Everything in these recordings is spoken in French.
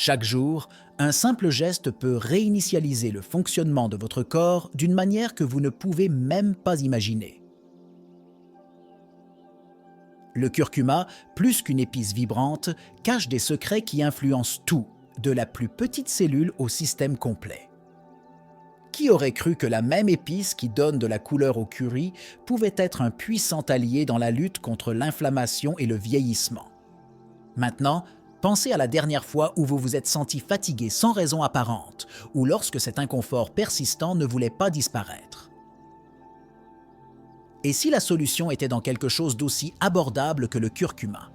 Chaque jour, un simple geste peut réinitialiser le fonctionnement de votre corps d'une manière que vous ne pouvez même pas imaginer. Le curcuma, plus qu'une épice vibrante, cache des secrets qui influencent tout, de la plus petite cellule au système complet. Qui aurait cru que la même épice qui donne de la couleur au curry pouvait être un puissant allié dans la lutte contre l'inflammation et le vieillissement? Maintenant, pensez à la dernière fois où vous vous êtes senti fatigué sans raison apparente, ou lorsque cet inconfort persistant ne voulait pas disparaître. Et si la solution était dans quelque chose d'aussi abordable que le curcuma?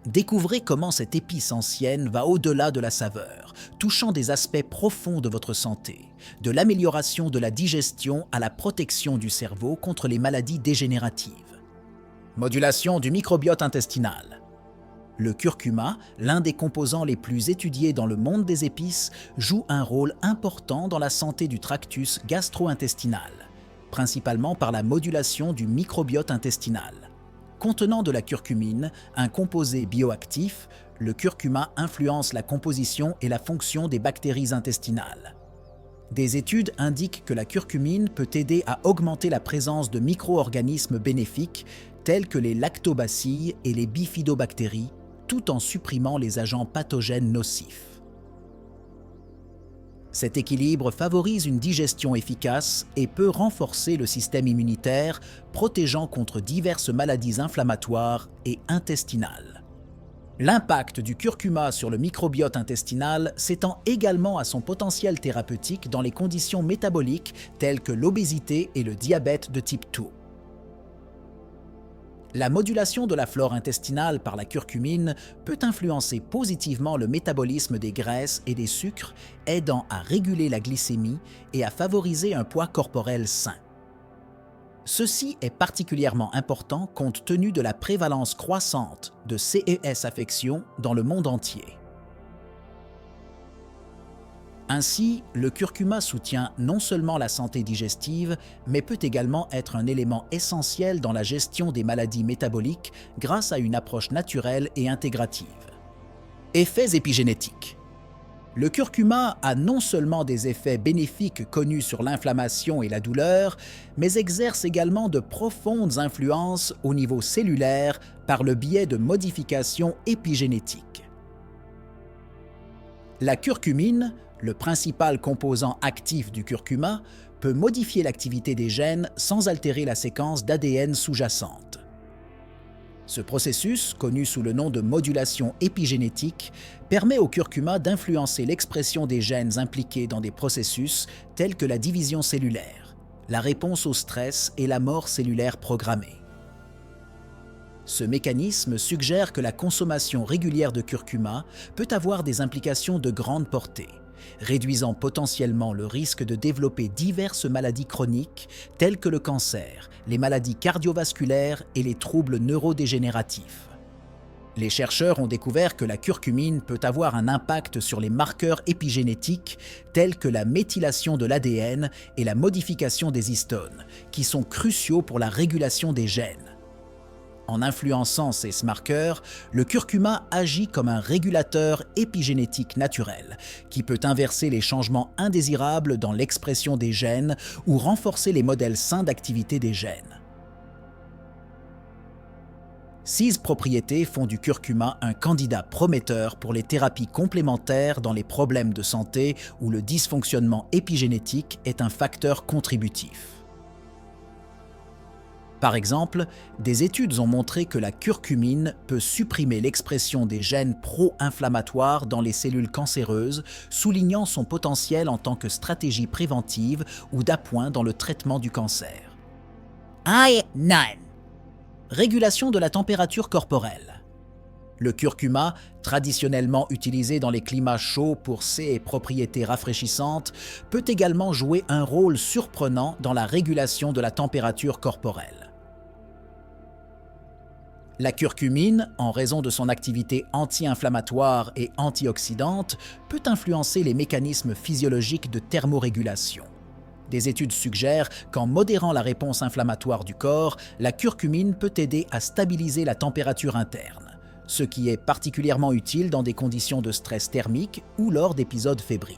Découvrez comment cette épice ancienne va au-delà de la saveur, touchant des aspects profonds de votre santé, de l'amélioration de la digestion à la protection du cerveau contre les maladies dégénératives. Modulation du microbiote intestinal. Le curcuma, l'un des composants les plus étudiés dans le monde des épices, joue un rôle important dans la santé du tractus gastro-intestinal, principalement par la modulation du microbiote intestinal. Contenant de la curcumine, un composé bioactif, le curcuma influence la composition et la fonction des bactéries intestinales. Des études indiquent que la curcumine peut aider à augmenter la présence de micro-organismes bénéfiques tels que les lactobacilles et les bifidobactéries, tout en supprimant les agents pathogènes nocifs. Cet équilibre favorise une digestion efficace et peut renforcer le système immunitaire, protégeant contre diverses maladies inflammatoires et intestinales. L'impact du curcuma sur le microbiote intestinal s'étend également à son potentiel thérapeutique dans les conditions métaboliques telles que l'obésité et le diabète de type 2. La modulation de la flore intestinale par la curcumine peut influencer positivement le métabolisme des graisses et des sucres, aidant à réguler la glycémie et à favoriser un poids corporel sain. Ceci est particulièrement important compte tenu de la prévalence croissante de CES-affections dans le monde entier. Ainsi, le curcuma soutient non seulement la santé digestive, mais peut également être un élément essentiel dans la gestion des maladies métaboliques grâce à une approche naturelle et intégrative. Effets épigénétiques. Le curcuma a non seulement des effets bénéfiques connus sur l'inflammation et la douleur, mais exerce également de profondes influences au niveau cellulaire par le biais de modifications épigénétiques. La curcumine, le principal composant actif du curcuma, peut modifier l'activité des gènes sans altérer la séquence d'ADN sous-jacente. Ce processus, connu sous le nom de modulation épigénétique, permet au curcuma d'influencer l'expression des gènes impliqués dans des processus tels que la division cellulaire, la réponse au stress et la mort cellulaire programmée. Ce mécanisme suggère que la consommation régulière de curcuma peut avoir des implications de grande portée, réduisant potentiellement le risque de développer diverses maladies chroniques telles que le cancer, les maladies cardiovasculaires et les troubles neurodégénératifs. Les chercheurs ont découvert que la curcumine peut avoir un impact sur les marqueurs épigénétiques tels que la méthylation de l'ADN et la modification des histones, qui sont cruciaux pour la régulation des gènes. En influençant ces marqueurs, le curcuma agit comme un régulateur épigénétique naturel qui peut inverser les changements indésirables dans l'expression des gènes ou renforcer les modèles sains d'activité des gènes. 6 propriétés font du curcuma un candidat prometteur pour les thérapies complémentaires dans les problèmes de santé où le dysfonctionnement épigénétique est un facteur contributif. Par exemple, des études ont montré que la curcumine peut supprimer l'expression des gènes pro-inflammatoires dans les cellules cancéreuses, soulignant son potentiel en tant que stratégie préventive ou d'appoint dans le traitement du cancer. I9. Régulation de la température corporelle. Le curcuma, traditionnellement utilisé dans les climats chauds pour ses propriétés rafraîchissantes, peut également jouer un rôle surprenant dans la régulation de la température corporelle. La curcumine, en raison de son activité anti-inflammatoire et antioxydante, peut influencer les mécanismes physiologiques de thermorégulation. Des études suggèrent qu'en modérant la réponse inflammatoire du corps, la curcumine peut aider à stabiliser la température interne, ce qui est particulièrement utile dans des conditions de stress thermique ou lors d'épisodes fébriles.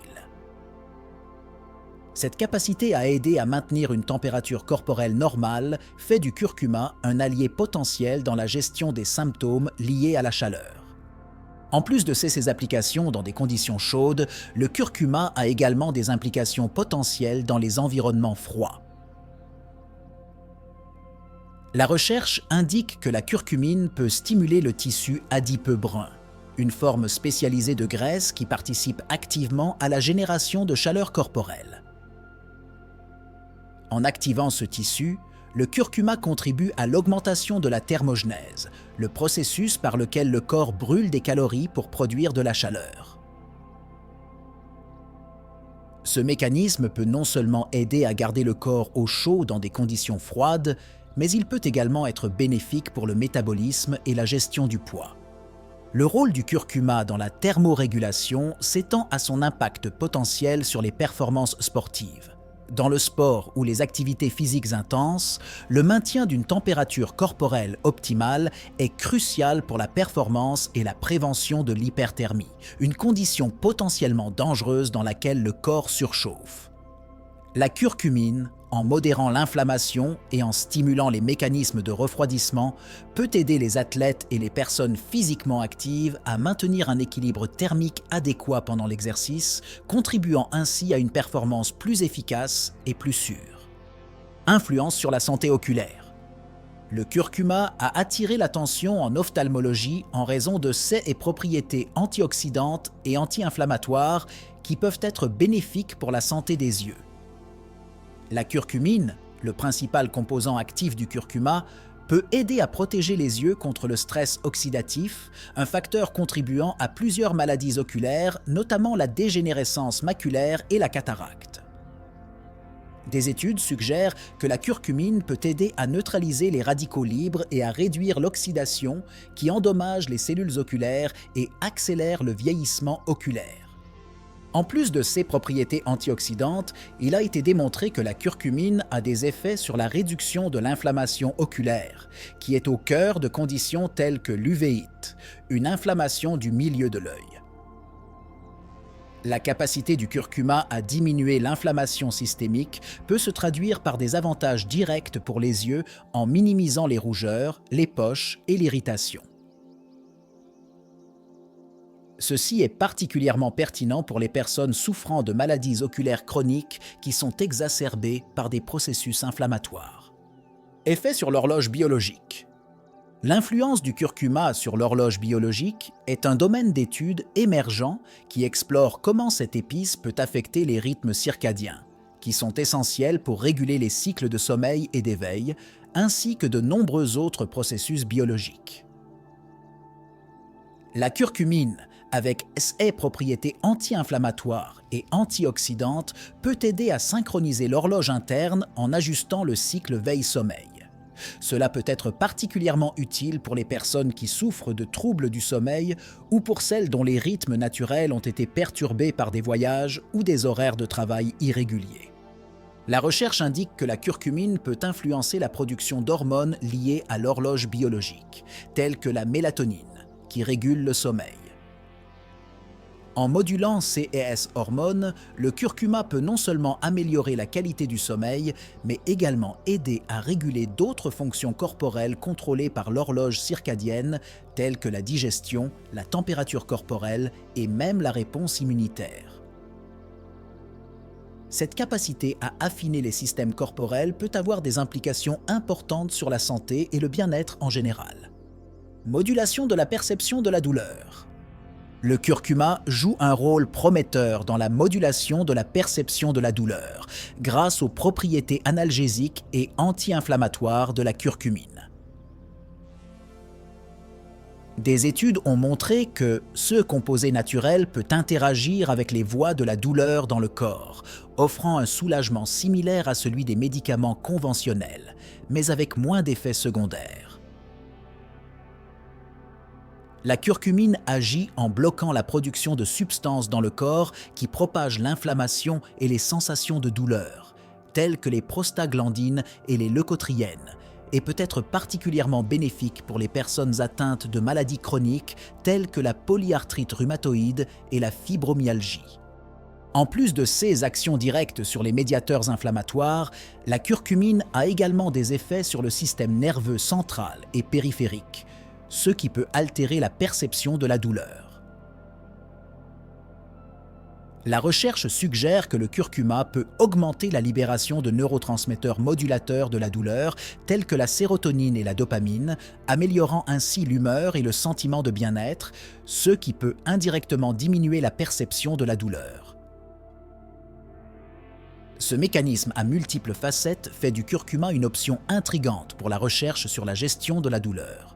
Cette capacité à aider à maintenir une température corporelle normale fait du curcuma un allié potentiel dans la gestion des symptômes liés à la chaleur. En plus de ses applications dans des conditions chaudes, le curcuma a également des implications potentielles dans les environnements froids. La recherche indique que la curcumine peut stimuler le tissu adipeux brun, une forme spécialisée de graisse qui participe activement à la génération de chaleur corporelle. En activant ce tissu, le curcuma contribue à l'augmentation de la thermogenèse, le processus par lequel le corps brûle des calories pour produire de la chaleur. Ce mécanisme peut non seulement aider à garder le corps au chaud dans des conditions froides, mais il peut également être bénéfique pour le métabolisme et la gestion du poids. Le rôle du curcuma dans la thermorégulation s'étend à son impact potentiel sur les performances sportives. Dans le sport ou les activités physiques intenses, le maintien d'une température corporelle optimale est crucial pour la performance et la prévention de l'hyperthermie, une condition potentiellement dangereuse dans laquelle le corps surchauffe. La curcumine, en modérant l'inflammation et en stimulant les mécanismes de refroidissement, peut aider les athlètes et les personnes physiquement actives à maintenir un équilibre thermique adéquat pendant l'exercice, contribuant ainsi à une performance plus efficace et plus sûre. Influence sur la santé oculaire. Le curcuma a attiré l'attention en ophtalmologie en raison de ses propriétés antioxydantes et anti-inflammatoires qui peuvent être bénéfiques pour la santé des yeux. La curcumine, le principal composant actif du curcuma, peut aider à protéger les yeux contre le stress oxydatif, un facteur contribuant à plusieurs maladies oculaires, notamment la dégénérescence maculaire et la cataracte. Des études suggèrent que la curcumine peut aider à neutraliser les radicaux libres et à réduire l'oxydation qui endommage les cellules oculaires et accélère le vieillissement oculaire. En plus de ses propriétés antioxydantes, il a été démontré que la curcumine a des effets sur la réduction de l'inflammation oculaire, qui est au cœur de conditions telles que l'uvéite, une inflammation du milieu de l'œil. La capacité du curcuma à diminuer l'inflammation systémique peut se traduire par des avantages directs pour les yeux en minimisant les rougeurs, les poches et l'irritation. Ceci est particulièrement pertinent pour les personnes souffrant de maladies oculaires chroniques qui sont exacerbées par des processus inflammatoires. Effet sur l'horloge biologique. L'influence du curcuma sur l'horloge biologique est un domaine d'étude émergent qui explore comment cette épice peut affecter les rythmes circadiens, qui sont essentiels pour réguler les cycles de sommeil et d'éveil, ainsi que de nombreux autres processus biologiques. La curcumine, avec ses propriétés anti-inflammatoires et antioxydantes, peut aider à synchroniser l'horloge interne en ajustant le cycle veille-sommeil. Cela peut être particulièrement utile pour les personnes qui souffrent de troubles du sommeil ou pour celles dont les rythmes naturels ont été perturbés par des voyages ou des horaires de travail irréguliers. La recherche indique que la curcumine peut influencer la production d'hormones liées à l'horloge biologique, telles que la mélatonine, qui régule le sommeil. En modulant ces hormones, le curcuma peut non seulement améliorer la qualité du sommeil, mais également aider à réguler d'autres fonctions corporelles contrôlées par l'horloge circadienne, telles que la digestion, la température corporelle et même la réponse immunitaire. Cette capacité à affiner les systèmes corporels peut avoir des implications importantes sur la santé et le bien-être en général. Modulation de la perception de la douleur. Le curcuma joue un rôle prometteur dans la modulation de la perception de la douleur, grâce aux propriétés analgésiques et anti-inflammatoires de la curcumine. Des études ont montré que ce composé naturel peut interagir avec les voies de la douleur dans le corps, offrant un soulagement similaire à celui des médicaments conventionnels, mais avec moins d'effets secondaires. La curcumine agit en bloquant la production de substances dans le corps qui propagent l'inflammation et les sensations de douleur, telles que les prostaglandines et les leucotriènes, et peut être particulièrement bénéfique pour les personnes atteintes de maladies chroniques telles que la polyarthrite rhumatoïde et la fibromyalgie. En plus de ses actions directes sur les médiateurs inflammatoires, la curcumine a également des effets sur le système nerveux central et périphérique, ce qui peut altérer la perception de la douleur. La recherche suggère que le curcuma peut augmenter la libération de neurotransmetteurs modulateurs de la douleur, tels que la sérotonine et la dopamine, améliorant ainsi l'humeur et le sentiment de bien-être, ce qui peut indirectement diminuer la perception de la douleur. Ce mécanisme à multiples facettes fait du curcuma une option intrigante pour la recherche sur la gestion de la douleur.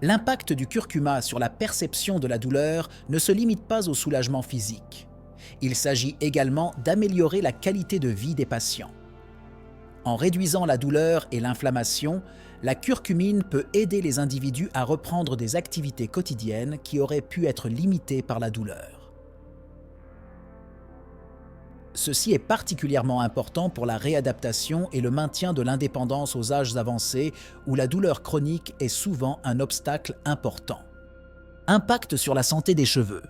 L'impact du curcuma sur la perception de la douleur ne se limite pas au soulagement physique. Il s'agit également d'améliorer la qualité de vie des patients. En réduisant la douleur et l'inflammation, la curcumine peut aider les individus à reprendre des activités quotidiennes qui auraient pu être limitées par la douleur. Ceci est particulièrement important pour la réadaptation et le maintien de l'indépendance aux âges avancés où la douleur chronique est souvent un obstacle important. Impact sur la santé des cheveux.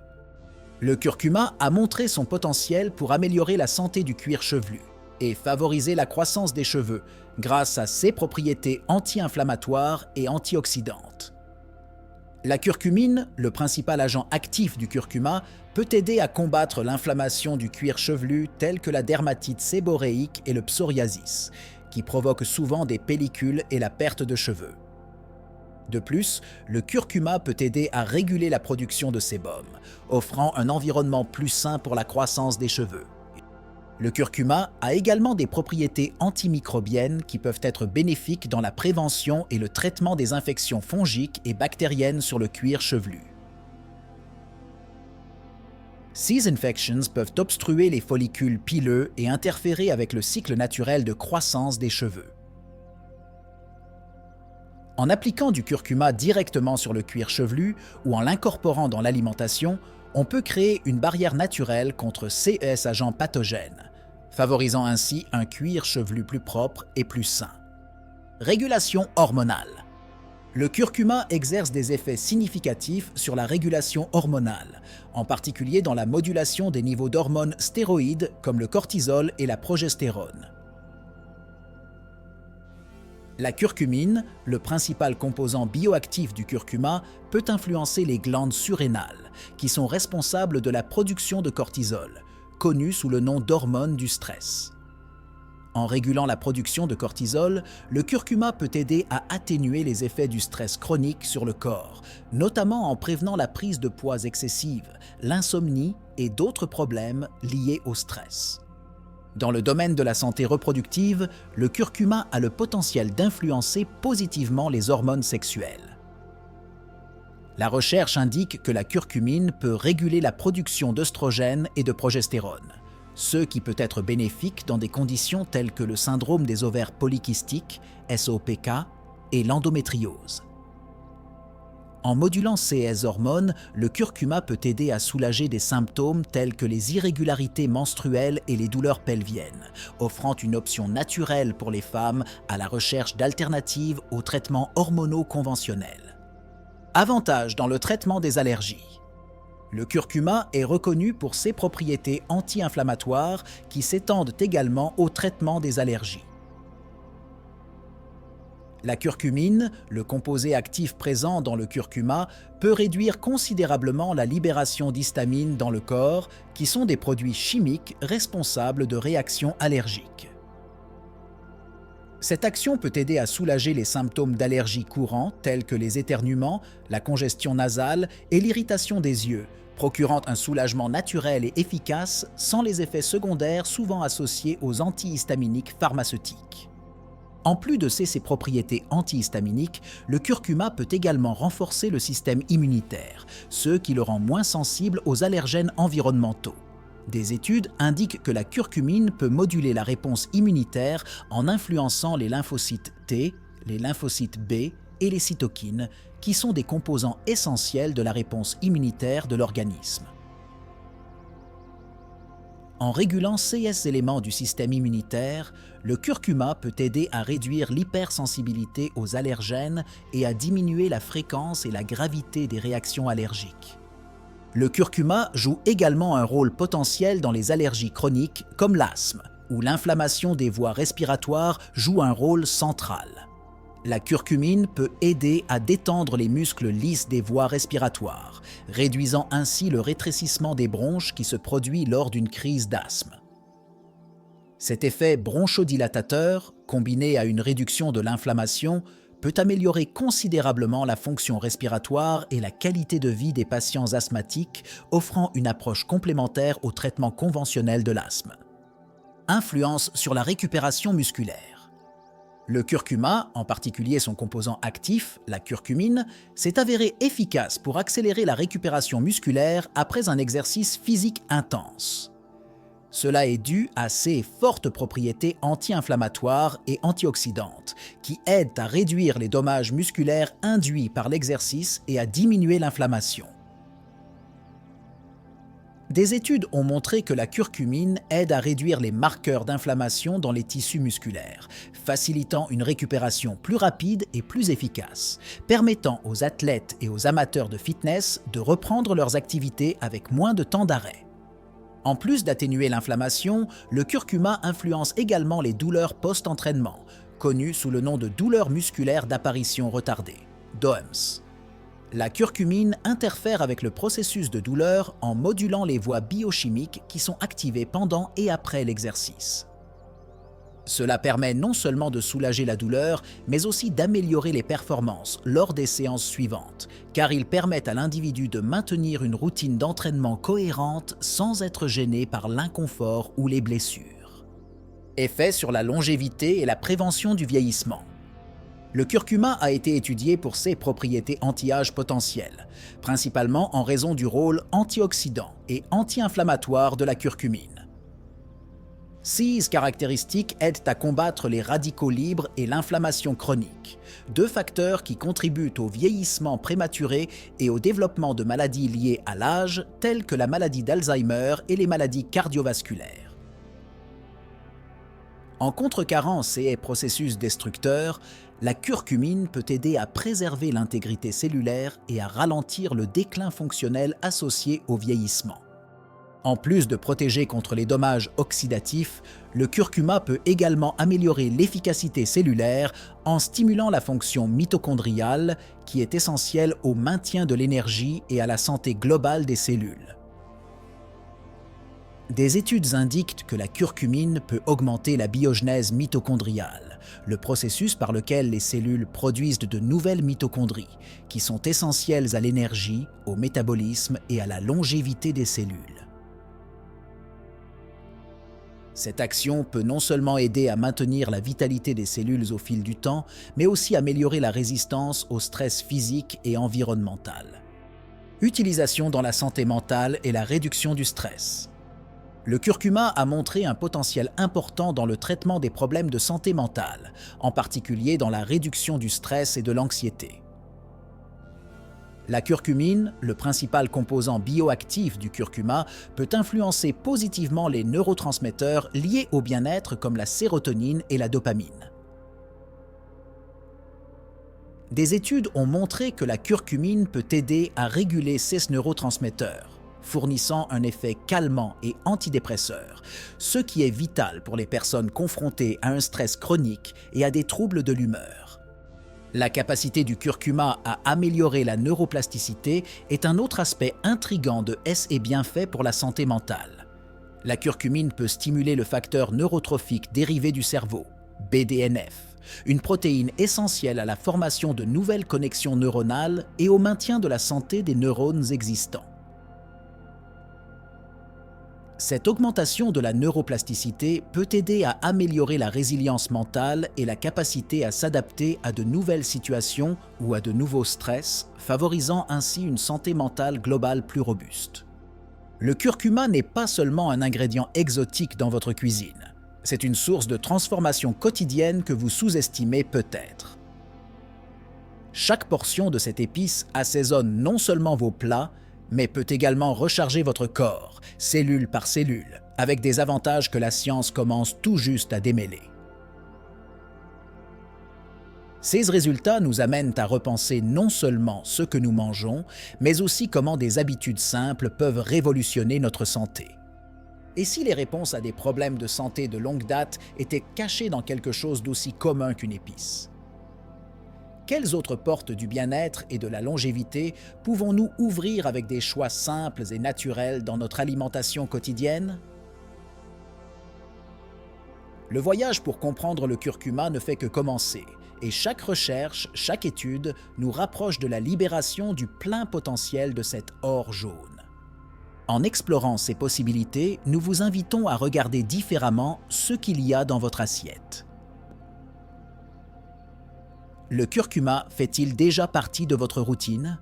Le curcuma a montré son potentiel pour améliorer la santé du cuir chevelu et favoriser la croissance des cheveux grâce à ses propriétés anti-inflammatoires et antioxydantes. La curcumine, le principal agent actif du curcuma, peut aider à combattre l'inflammation du cuir chevelu telle que la dermatite séboréique et le psoriasis, qui provoquent souvent des pellicules et la perte de cheveux. De plus, le curcuma peut aider à réguler la production de sébum, offrant un environnement plus sain pour la croissance des cheveux. Le curcuma a également des propriétés antimicrobiennes qui peuvent être bénéfiques dans la prévention et le traitement des infections fongiques et bactériennes sur le cuir chevelu. Ces infections peuvent obstruer les follicules pileux et interférer avec le cycle naturel de croissance des cheveux. En appliquant du curcuma directement sur le cuir chevelu ou en l'incorporant dans l'alimentation, on peut créer une barrière naturelle contre ces agents pathogènes, favorisant ainsi un cuir chevelu plus propre et plus sain. Régulation hormonale. Le curcuma exerce des effets significatifs sur la régulation hormonale, en particulier dans la modulation des niveaux d'hormones stéroïdes comme le cortisol et la progestérone. La curcumine, le principal composant bioactif du curcuma, peut influencer les glandes surrénales, qui sont responsables de la production de cortisol, connue sous le nom d'hormone du stress. En régulant la production de cortisol, le curcuma peut aider à atténuer les effets du stress chronique sur le corps, notamment en prévenant la prise de poids excessive, l'insomnie et d'autres problèmes liés au stress. Dans le domaine de la santé reproductive, le curcuma a le potentiel d'influencer positivement les hormones sexuelles. La recherche indique que la curcumine peut réguler la production d'œstrogènes et de progestérone, ce qui peut être bénéfique dans des conditions telles que le syndrome des ovaires polykystiques, SOPK, et l'endométriose. En modulant ces hormones, le curcuma peut aider à soulager des symptômes tels que les irrégularités menstruelles et les douleurs pelviennes, offrant une option naturelle pour les femmes à la recherche d'alternatives aux traitements hormonaux conventionnels. Avantages dans le traitement des allergies. Le curcuma est reconnu pour ses propriétés anti-inflammatoires qui s'étendent également au traitement des allergies. La curcumine, le composé actif présent dans le curcuma, peut réduire considérablement la libération d'histamine dans le corps, qui sont des produits chimiques responsables de réactions allergiques. Cette action peut aider à soulager les symptômes d'allergie courants tels que les éternuements, la congestion nasale et l'irritation des yeux, procurant un soulagement naturel et efficace sans les effets secondaires souvent associés aux antihistaminiques pharmaceutiques. En plus de ses propriétés antihistaminiques, le curcuma peut également renforcer le système immunitaire, ce qui le rend moins sensible aux allergènes environnementaux. Des études indiquent que la curcumine peut moduler la réponse immunitaire en influençant les lymphocytes T, les lymphocytes B et les cytokines, qui sont des composants essentiels de la réponse immunitaire de l'organisme. En régulant ces éléments du système immunitaire, le curcuma peut aider à réduire l'hypersensibilité aux allergènes et à diminuer la fréquence et la gravité des réactions allergiques. Le curcuma joue également un rôle potentiel dans les allergies chroniques comme l'asthme, où l'inflammation des voies respiratoires joue un rôle central. La curcumine peut aider à détendre les muscles lisses des voies respiratoires, réduisant ainsi le rétrécissement des bronches qui se produit lors d'une crise d'asthme. Cet effet bronchodilatateur, combiné à une réduction de l'inflammation, peut améliorer considérablement la fonction respiratoire et la qualité de vie des patients asthmatiques, offrant une approche complémentaire au traitement conventionnel de l'asthme. Influence sur la récupération musculaire. Le curcuma, en particulier son composant actif, la curcumine, s'est avéré efficace pour accélérer la récupération musculaire après un exercice physique intense. Cela est dû à ses fortes propriétés anti-inflammatoires et antioxydantes, qui aident à réduire les dommages musculaires induits par l'exercice et à diminuer l'inflammation. Des études ont montré que la curcumine aide à réduire les marqueurs d'inflammation dans les tissus musculaires, facilitant une récupération plus rapide et plus efficace, permettant aux athlètes et aux amateurs de fitness de reprendre leurs activités avec moins de temps d'arrêt. En plus d'atténuer l'inflammation, le curcuma influence également les douleurs post-entraînement, connues sous le nom de douleurs musculaires d'apparition retardée, DOMS. La curcumine interfère avec le processus de douleur en modulant les voies biochimiques qui sont activées pendant et après l'exercice. Cela permet non seulement de soulager la douleur, mais aussi d'améliorer les performances lors des séances suivantes, car ils permettent à l'individu de maintenir une routine d'entraînement cohérente sans être gêné par l'inconfort ou les blessures. Effet sur la longévité et la prévention du vieillissement. Le curcuma a été étudié pour ses propriétés anti-âge potentielles, principalement en raison du rôle antioxydant et anti-inflammatoire de la curcumine. Ces caractéristiques aident à combattre les radicaux libres et l'inflammation chronique, deux facteurs qui contribuent au vieillissement prématuré et au développement de maladies liées à l'âge, telles que la maladie d'Alzheimer et les maladies cardiovasculaires. En contrecarrant ces processus destructeurs, la curcumine peut aider à préserver l'intégrité cellulaire et à ralentir le déclin fonctionnel associé au vieillissement. En plus de protéger contre les dommages oxydatifs, le curcuma peut également améliorer l'efficacité cellulaire en stimulant la fonction mitochondriale qui est essentielle au maintien de l'énergie et à la santé globale des cellules. Des études indiquent que la curcumine peut augmenter la biogenèse mitochondriale, le processus par lequel les cellules produisent de nouvelles mitochondries, qui sont essentielles à l'énergie, au métabolisme et à la longévité des cellules. Cette action peut non seulement aider à maintenir la vitalité des cellules au fil du temps, mais aussi améliorer la résistance au stress physique et environnemental. Utilisation dans la santé mentale et la réduction du stress. Le curcuma a montré un potentiel important dans le traitement des problèmes de santé mentale, en particulier dans la réduction du stress et de l'anxiété. La curcumine, le principal composant bioactif du curcuma, peut influencer positivement les neurotransmetteurs liés au bien-être comme la sérotonine et la dopamine. Des études ont montré que la curcumine peut aider à réguler ces neurotransmetteurs, fournissant un effet calmant et antidépresseur, ce qui est vital pour les personnes confrontées à un stress chronique et à des troubles de l'humeur. La capacité du curcuma à améliorer la neuroplasticité est un autre aspect intrigant de ses bienfaits pour la santé mentale. La curcumine peut stimuler le facteur neurotrophique dérivé du cerveau, BDNF, une protéine essentielle à la formation de nouvelles connexions neuronales et au maintien de la santé des neurones existants. Cette augmentation de la neuroplasticité peut aider à améliorer la résilience mentale et la capacité à s'adapter à de nouvelles situations ou à de nouveaux stress, favorisant ainsi une santé mentale globale plus robuste. Le curcuma n'est pas seulement un ingrédient exotique dans votre cuisine, c'est une source de transformation quotidienne que vous sous-estimez peut-être. Chaque portion de cette épice assaisonne non seulement vos plats, mais peut également recharger votre corps, cellule par cellule, avec des avantages que la science commence tout juste à démêler. Ces résultats nous amènent à repenser non seulement ce que nous mangeons, mais aussi comment des habitudes simples peuvent révolutionner notre santé. Et si les réponses à des problèmes de santé de longue date étaient cachées dans quelque chose d'aussi commun qu'une épice? Quelles autres portes du bien-être et de la longévité pouvons-nous ouvrir avec des choix simples et naturels dans notre alimentation quotidienne? Le voyage pour comprendre le curcuma ne fait que commencer, et chaque recherche, chaque étude nous rapproche de la libération du plein potentiel de cet or jaune. En explorant ces possibilités, nous vous invitons à regarder différemment ce qu'il y a dans votre assiette. Le curcuma fait-il déjà partie de votre routine?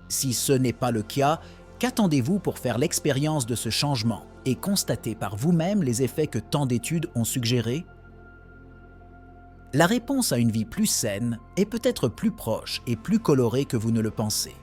Si ce n'est pas le cas, qu'attendez-vous pour faire l'expérience de ce changement et constater par vous-même les effets que tant d'études ont suggérés? La réponse à une vie plus saine est peut-être plus proche et plus colorée que vous ne le pensez.